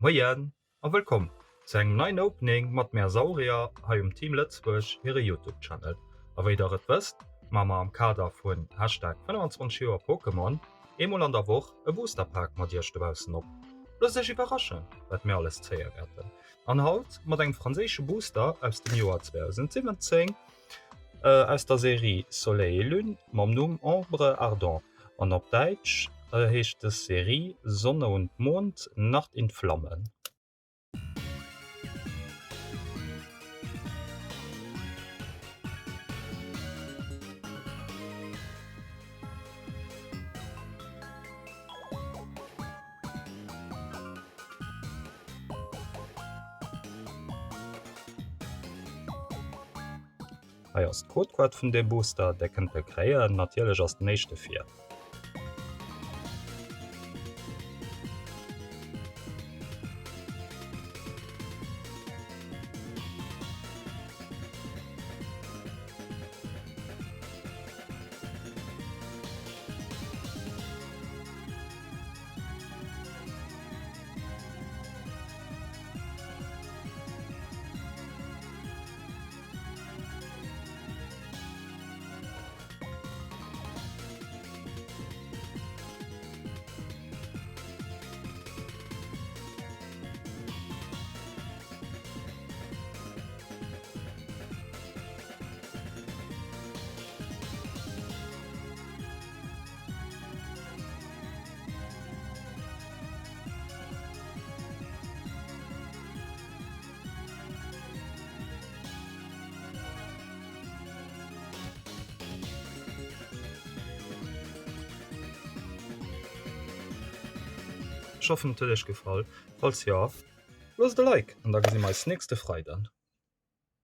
Moien a willkom zu eng neuen Opening mat mehr Saurier ha Team Lützburg ihre YouTube-Channel. Aéi dat et wëst, Mama am Kader vun #25 Pokémon emol an der woch e Boosterpark mat Dirchtebausen op. Los sech überraschen, wat mir alles zeier werden. An Haut mat eng franzésche Booster aus dem Joar 2017 aus der Serie Soleil et Lune mam Numm Ombre Ardent an op Deitsch heecht de Serie Sonne und Mond Nacht in Flammen. Eiers Codequad vun de Booster decken de kréier natierlech ass nächte fir. Schaffen tëlech gefall. Falls ja, los de Like an da gesinn meist nächste frei dann.